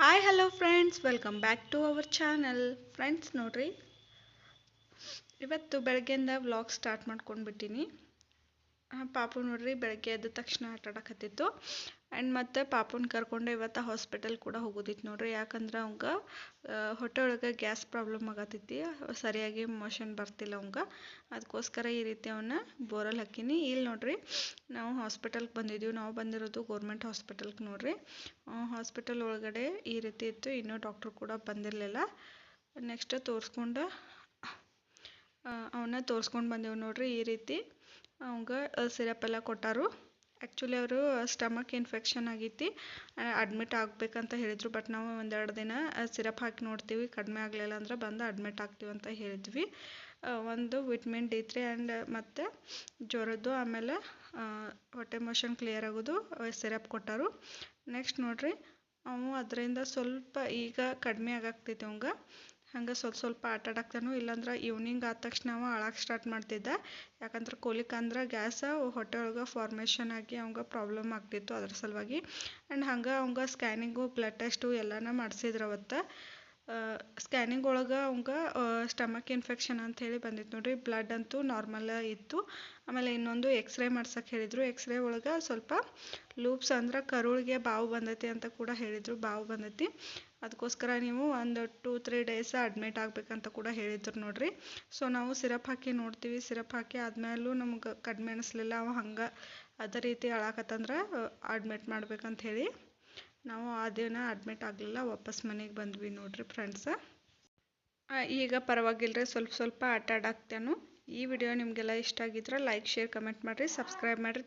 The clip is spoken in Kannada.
Hi hello friends, welcome back to our channel. Friends ನೋಡ್ರಿ, ಇವತ್ತು ಬೆಳಗ್ಗೆಯಿಂದ ವ್ಲಾಗ್ ಸ್ಟಾರ್ಟ್ ಮಾಡ್ಕೊಂಡ್ಬಿಟ್ಟಿನಿ. ಪಾಪು ನೋಡ್ರಿ ಬೆಳಗ್ಗೆ ಎದ್ದ ತಕ್ಷಣ ಆಟ ಆಡಕತ್ತಿತ್ತು. ಆ್ಯಂಡ್ ಮತ್ತು ಪಾಪುನ ಕರ್ಕೊಂಡು ಇವತ್ತು ಹಾಸ್ಪಿಟಲ್ ಕೂಡ ಹೋಗೋದಿತ್ತು ನೋಡ್ರಿ. ಯಾಕಂದ್ರೆ ಅವಂಗೆ ಹೊಟ್ಟೆ ಒಳಗೆ ಗ್ಯಾಸ್ ಪ್ರಾಬ್ಲಮ್ ಆಗತ್ತೈತಿ, ಸರಿಯಾಗಿ ಮೋಷನ್ ಬರ್ತಿಲ್ಲ ಅವಂಗೆ. ಅದಕ್ಕೋಸ್ಕರ ಈ ರೀತಿ ಅವನ್ನ ಬೋರಲ್ಲಿ ಹಾಕೀನಿ. ಇಲ್ಲಿ ನೋಡ್ರಿ, ನಾವು ಹಾಸ್ಪಿಟಲ್ಗೆ ಬಂದಿದ್ದೀವಿ. ನಾವು ಬಂದಿರೋದು ಗೌರ್ಮೆಂಟ್ ಹಾಸ್ಪಿಟಲ್ಗೆ ನೋಡ್ರಿ. ಹಾಸ್ಪಿಟಲ್ ಒಳಗಡೆ ಈ ರೀತಿ ಇತ್ತು, ಇನ್ನೂ ಡಾಕ್ಟ್ರು ಕೂಡ ಬಂದಿರಲಿಲ್ಲ. ನೆಕ್ಸ್ಟ್ ಅವನ್ನ ತೋರಿಸ್ಕೊಂಡು ಬಂದೆವು ನೋಡ್ರಿ. ಈ ರೀತಿ ಅವಂಗೆ ಸಿರಪ್ ಎಲ್ಲ ಕೊಟ್ಟಾರು. ಆ್ಯಕ್ಚುಲಿ ಅವರು ಸ್ಟಮಕ್ ಇನ್ಫೆಕ್ಷನ್ ಆಗೈತಿ, ಅಡ್ಮಿಟ್ ಆಗಬೇಕಂತ ಹೇಳಿದರು. ಬಟ್ ನಾವು ಒಂದೆರಡು ದಿನ ಸಿರಪ್ ಹಾಕಿ ನೋಡ್ತೀವಿ, ಕಡಿಮೆ ಆಗಲಿಲ್ಲ ಅಂದ್ರೆ ಬಂದು ಅಡ್ಮಿಟ್ ಆಗ್ತೀವಿ ಅಂತ ಹೇಳಿದ್ವಿ. ಒಂದು ವಿಟಮಿನ್ D3 ಆ್ಯಂಡ್ ಮತ್ತು ಜ್ವರದ್ದು, ಆಮೇಲೆ ಹೊಟ್ಟೆ ಮೋಷನ್ ಕ್ಲಿಯರ್ ಆಗೋದು ಸಿರಪ್ ಕೊಟ್ಟಾರು. ನೆಕ್ಸ್ಟ್ ನೋಡ್ರಿ, ಅವು ಅದರಿಂದ ಸ್ವಲ್ಪ ಈಗ ಕಡಿಮೆ ಆಗಾಗ್ತೈತೆ ಅವಂಗೆ. ಹಂಗೆ ಸ್ವಲ್ಪ ಆಟ ಆಡಾಕ್ತಾನು. ಇಲ್ಲಾಂದ್ರೆ ಈವ್ನಿಂಗ್ ಆದ ತಕ್ಷಣ ಅವ ಅಳಕ್ಕೆ ಸ್ಟಾರ್ಟ್ ಮಾಡ್ತಿದ್ದ. ಯಾಕಂದ್ರೆ ಕೋಲಿಕ್ ಅಂದ್ರೆ ಗ್ಯಾಸ ಹೊಟ್ಟೆ ಒಳಗೆ ಫಾರ್ಮೇಷನ್ ಆಗಿ ಅವಂಗೆ ಪ್ರಾಬ್ಲಮ್ ಆಗ್ತಿತ್ತು, ಅದ್ರ ಸಲುವಾಗಿ. ಆ್ಯಂಡ್ ಹಂಗೆ ಅವಂಗೆ ಸ್ಕ್ಯಾನಿಂಗು ಬ್ಲಡ್ ಟೆಸ್ಟು ಎಲ್ಲನೂ ಮಾಡಿಸಿದ್ರು ಅವತ್ತು. ಸ್ಕ್ಯಾನಿಂಗ್ ಒಳಗೆ ಅವಂಗೆ ಸ್ಟಮಕ್ ಇನ್ಫೆಕ್ಷನ್ ಅಂಥೇಳಿ ಬಂದಿತ್ತು ನೋಡ್ರಿ. ಬ್ಲಡ್ ಅಂತೂ ನಾರ್ಮಲ್ ಇತ್ತು. ಆಮೇಲೆ ಇನ್ನೊಂದು ಎಕ್ಸ್ರೇ ಮಾಡ್ಸಕ್ಕೆ ಹೇಳಿದರು. ಎಕ್ಸ್ರೇ ಒಳಗೆ ಸ್ವಲ್ಪ ಲೂಪ್ಸ್ ಅಂದ್ರೆ ಕರುಳಿಗೆ ಬಾವು ಬಂದೈತಿ ಅಂತ ಕೂಡ ಹೇಳಿದರು. ಬಾವು ಬಂದೈತಿ, ಅದಕ್ಕೋಸ್ಕರ ನೀವು ಒಂದು 2-3 ಡೇಸ್ ಅಡ್ಮಿಟ್ ಆಗಬೇಕಂತ ಕೂಡ ಹೇಳಿದ್ರು ನೋಡ್ರಿ. ಸೊ ನಾವು ಸಿರಪ್ ಹಾಕಿ ನೋಡ್ತೀವಿ. ಸಿರಪ್ ಹಾಕಿ ಆದ್ಮೇಲೂ ನಮ್ಗೆ ಕಡಿಮೆ ಅನಿಸ್ಲಿಲ್ಲ. ಅವ ಹಂಗೆ ಅದೇ ರೀತಿ ಅಳಾಕತ್ತಂದ್ರೆ ಅಡ್ಮಿಟ್ ಮಾಡ್ಬೇಕಂತ ಹೇಳಿ ನಾವು ಆ ದಿನ ಅಡ್ಮಿಟ್ ಆಗಲಿಲ್ಲ, ವಾಪಸ್ ಮನೆಗೆ ಬಂದ್ವಿ ನೋಡ್ರಿ ಫ್ರೆಂಡ್ಸ. ಈಗ ಪರವಾಗಿಲ್ಲರಿ, ಸ್ವಲ್ಪ ಆಟ ಆಡಾಕ್ತೇನು. ಈ ವಿಡಿಯೋ ನಿಮಗೆಲ್ಲ ಇಷ್ಟ ಆಗಿದ್ರೆ ಲೈಕ್, ಶೇರ್, ಕಮೆಂಟ್ ಮಾಡಿರಿ, ಸಬ್ಸ್ಕ್ರೈಬ್ ಮಾಡಿರಿ.